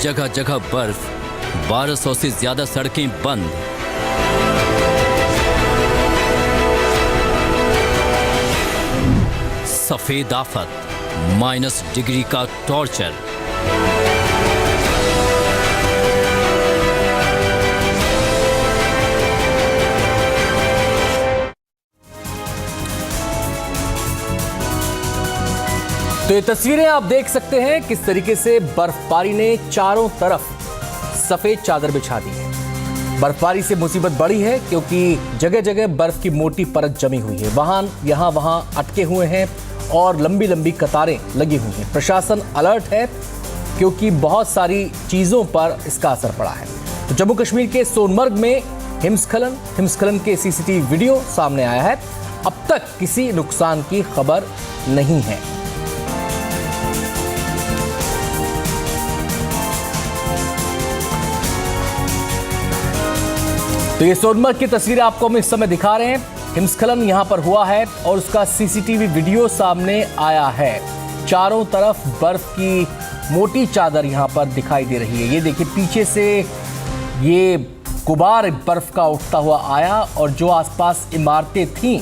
जगह जगह बर्फ, 1200 से ज्यादा सड़कें बंद। सफेद आफत, -डिग्री का टॉर्चर। तो ये तस्वीरें आप देख सकते हैं किस तरीके से बर्फबारी ने चारों तरफ सफेद चादर बिछा दी है। बर्फबारी से मुसीबत बढ़ी है क्योंकि जगह जगह बर्फ की मोटी परत जमी हुई है। वाहन यहाँ वहां अटके हुए हैं और लंबी लंबी कतारें लगी हुई हैं। प्रशासन अलर्ट है क्योंकि बहुत सारी चीजों पर इसका असर पड़ा है। तो जम्मू कश्मीर के सोनमर्ग में हिमस्खलन के सीसीटीवी वीडियो सामने आया है। अब तक किसी नुकसान की खबर नहीं है। तो ये सोनमर्ग की तस्वीरें आपको हम इस समय दिखा रहे हैं। हिमस्खलन यहां पर हुआ है और उसका सीसीटीवी वीडियो सामने आया है। चारों तरफ बर्फ की मोटी चादर यहां पर दिखाई दे रही है। ये देखिए पीछे से ये गुबार बर्फ का उठता हुआ आया और जो आसपास इमारतें थीं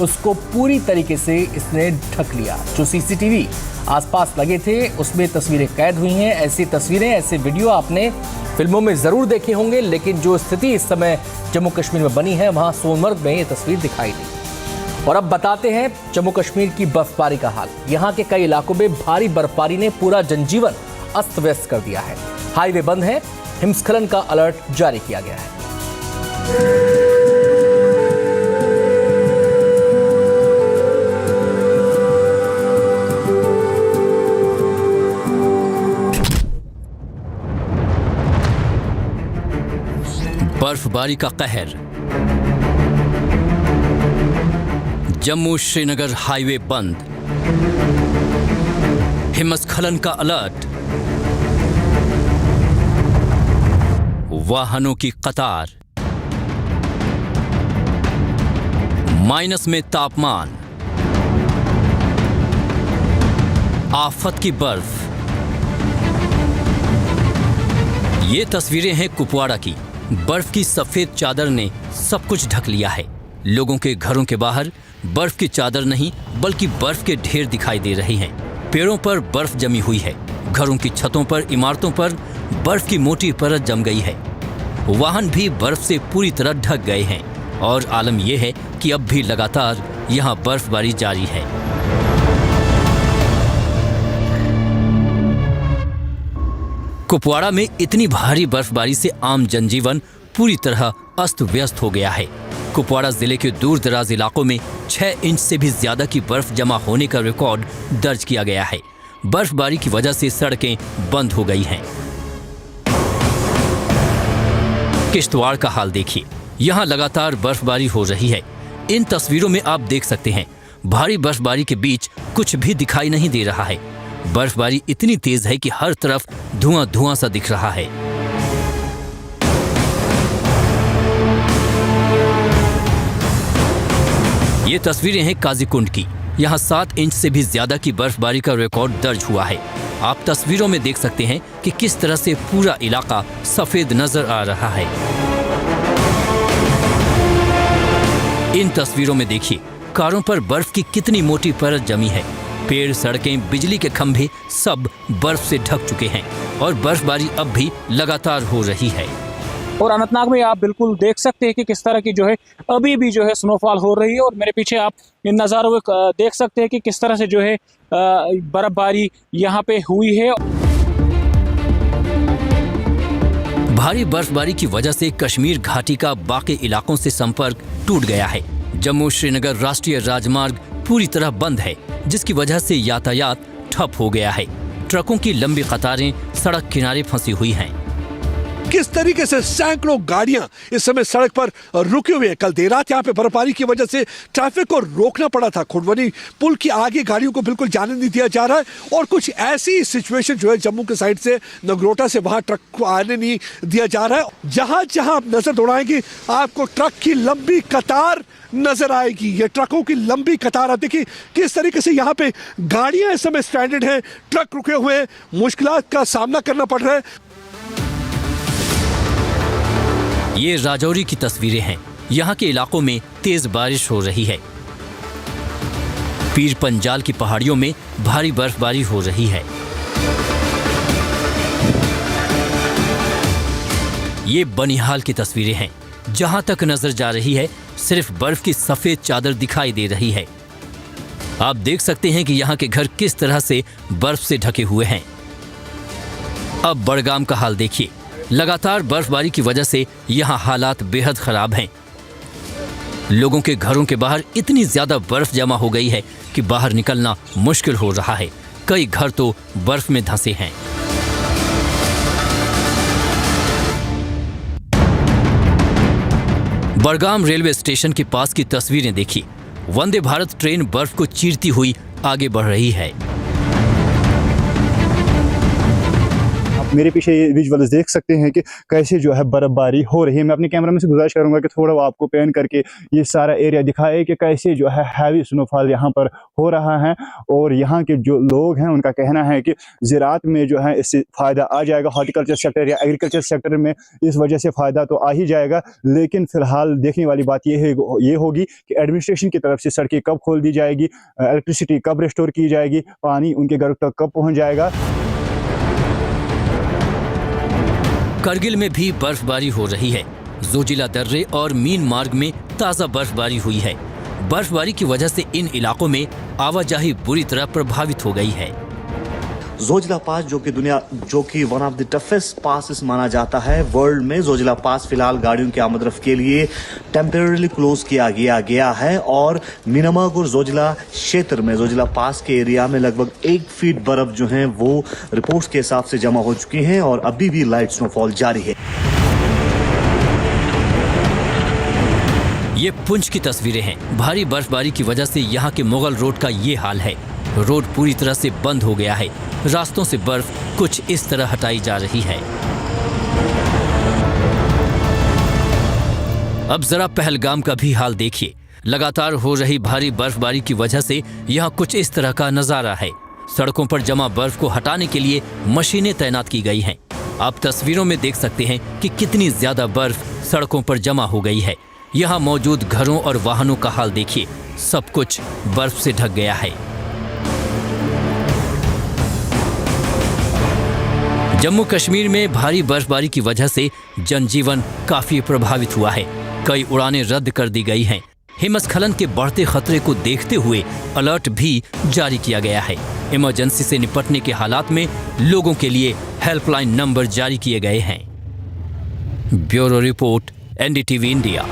उसको पूरी तरीके से इसने ढक लिया। जो सीसीटीवी आसपास लगे थे उसमें तस्वीरें कैद हुई हैं। ऐसी तस्वीरें, ऐसे वीडियो आपने फिल्मों में जरूर देखे होंगे, लेकिन जो स्थिति इस समय जम्मू कश्मीर में बनी है वहां सोनमर्ग में ये तस्वीर दिखाई दी। और अब बताते हैं जम्मू कश्मीर की बर्फबारी का हाल। यहाँ के कई इलाकों में भारी बर्फबारी ने पूरा जनजीवन अस्त व्यस्त कर दिया है। हाईवे बंद है, हिमस्खलन का अलर्ट जारी किया गया है। बर्फबारी का कहर। जम्मू श्रीनगर हाईवे बंद, हिमस्खलन का अलर्ट, वाहनों की कतार, माइनस में तापमान, आफत की बर्फ। ये तस्वीरें हैं कुपवाड़ा की। बर्फ की सफेद चादर ने सब कुछ ढक लिया है। लोगों के घरों के बाहर बर्फ की चादर नहीं बल्कि बर्फ के ढेर दिखाई दे रहे हैं। पेड़ों पर बर्फ जमी हुई है। घरों की छतों पर, इमारतों पर बर्फ की मोटी परत जम गई है। वाहन भी बर्फ से पूरी तरह ढक गए हैं और आलम यह है कि अब भी लगातार यहाँ बर्फबारी जारी है। कुपवाड़ा में इतनी भारी बर्फबारी से आम जनजीवन पूरी तरह अस्त व्यस्त हो गया है। कुपवाड़ा जिले के दूर दराज इलाकों में 6 इंच से भी ज्यादा की बर्फ जमा होने का रिकॉर्ड दर्ज किया गया है। बर्फबारी की वजह से सड़कें बंद हो गई हैं। किश्तवाड़ का हाल देखिए, यहाँ लगातार बर्फबारी हो रही है। इन तस्वीरों में आप देख सकते हैं भारी बर्फबारी के बीच कुछ भी दिखाई नहीं दे रहा है। बर्फबारी इतनी तेज है कि हर तरफ धुआं धुआं सा दिख रहा है। ये तस्वीरें हैं काजीकुंड की। यहाँ 7 इंच से भी ज्यादा की बर्फबारी का रिकॉर्ड दर्ज हुआ है। आप तस्वीरों में देख सकते हैं कि किस तरह से पूरा इलाका सफेद नजर आ रहा है। इन तस्वीरों में देखिए कारों पर बर्फ की कितनी मोटी परत जमी है। पेड़, सड़कें, बिजली के खंभे सब बर्फ से ढक चुके हैं और बर्फबारी अब भी लगातार हो रही है। और अनंतनाग में आप बिल्कुल देख सकते हैं कि किस तरह की जो है अभी भी जो है स्नोफॉल हो रही है। और मेरे पीछे आप इन नज़ारों में देख सकते हैं कि किस तरह से जो है बर्फबारी यहाँ पे हुई है। भारी बर्फबारी की वजह से कश्मीर घाटी का बाकी इलाकों से संपर्क टूट गया है। जम्मू श्रीनगर राष्ट्रीय राजमार्ग पूरी तरह बंद है, जिसकी वजह से यातायात ठप हो गया है। ट्रकों की लंबी कतारें सड़क किनारे फंसी हुई हैं। किस तरीके से सैकड़ों गाड़ियां इस समय सड़क पर रुके हुए हैं। कल देर रात यहाँ पे बर्फबारी की वजह से ट्रैफिक को रोकना पड़ा था। खुडवनी पुल के आगे गाड़ियों को बिल्कुल जाने नहीं दिया जा रहा है और कुछ ऐसी सिचुएशन जो है जम्मू के साइड से नगरोटा से वहां ट्रक को आने नहीं दिया जा रहा है। जहां जहां आप नजर दौड़ाएंगे आपको ट्रक की लंबी कतार नजर आएगी। ये ट्रकों की लंबी कतार, आप देखिए किस तरीके से यहाँ पे गाड़ियां इस समय स्ट्रैंडेड हैं, ट्रक रुके हुए हैं, मुश्किलात का सामना करना पड़ रहा है। ये राजौरी की तस्वीरें हैं। यहाँ के इलाकों में तेज बारिश हो रही है। पीर पंजाल की पहाड़ियों में भारी बर्फबारी हो रही है। ये बनिहाल की तस्वीरें हैं। जहां तक नजर जा रही है सिर्फ बर्फ की सफेद चादर दिखाई दे रही है। आप देख सकते हैं कि यहाँ के घर किस तरह से बर्फ से ढके हुए हैं। अब बड़गाम का हाल देखिए। लगातार बर्फबारी की वजह से यहाँ हालात बेहद खराब हैं। लोगों के घरों के बाहर इतनी ज्यादा बर्फ जमा हो गई है कि बाहर निकलना मुश्किल हो रहा है। कई घर तो बर्फ में धंसे हैं। बड़गाम रेलवे स्टेशन के पास की तस्वीरें देखिए। वंदे भारत ट्रेन बर्फ को चीरती हुई आगे बढ़ रही है। मेरे पीछे ये विजुअल्स देख सकते हैं कि कैसे जो है बर्फबारी हो रही है। मैं अपने कैमरा में से गुजारिश करूंगा कि थोड़ा वो आपको पैन करके ये सारा एरिया दिखाए कि कैसे जो है हैवी स्नोफॉल यहाँ पर हो रहा है। और यहाँ के जो लोग हैं उनका कहना है कि ज़राअत में जो है इससे फ़ायदा आ जाएगा, हॉर्टिकल्चर सेक्टर या एग्रीकल्चर सेक्टर में इस वजह से फ़ायदा तो आ ही जाएगा। लेकिन फ़िलहाल देखने वाली बात ये होगी कि एडमिनिस्ट्रेशन की तरफ से सड़कें कब खोल दी जाएगी, इलेक्ट्रिसिटी कब रिस्टोर की जाएगी, पानी उनके घर तक कब पहुँच जाएगा। करगिल में भी बर्फबारी हो रही है। जोजिला दर्रे और मीन मार्ग में ताज़ा बर्फबारी हुई है। बर्फबारी की वजह से इन इलाकों में आवाजाही बुरी तरह प्रभावित हो गई है। जोजिला पास जो कि one of the toughest passes माना जाता है वर्ल्ड में। जोजिला पास फिलहाल गाड़ियों की आमद रफ्त के लिए टेम्परेरी क्लोज किया गया है और मिनामाग और जोजिला क्षेत्र में जोजिला पास के एरिया में लगभग 1 फीट बर्फ जो है वो रिपोर्ट्स के हिसाब से जमा हो चुकी हैं और अभी भी लाइट स्नोफॉल जारी है। ये पुंछ की तस्वीरें हैं। भारी बर्फबारी की वजह से यहाँ के मुगल रोड का ये हाल है। रोड पूरी तरह से बंद हो गया है। रास्तों से बर्फ कुछ इस तरह हटाई जा रही है। अब जरा पहलगाम का भी हाल देखिए। लगातार हो रही भारी बर्फबारी की वजह से यहाँ कुछ इस तरह का नजारा है। सड़कों पर जमा बर्फ को हटाने के लिए मशीनें तैनात की गई हैं। आप तस्वीरों में देख सकते हैं कि कितनी ज्यादा बर्फ सड़कों पर जमा हो गई है। यहाँ मौजूद घरों और वाहनों का हाल देखिए। सब कुछ बर्फ से ढक गया है। जम्मू कश्मीर में भारी बर्फबारी की वजह से जनजीवन काफी प्रभावित हुआ है। कई उड़ानें रद्द कर दी गई हैं। हिमस्खलन के बढ़ते खतरे को देखते हुए अलर्ट भी जारी किया गया है। इमरजेंसी से निपटने के हालात में लोगों के लिए हेल्पलाइन नंबर जारी किए गए हैं। Bureau report, NDTV India.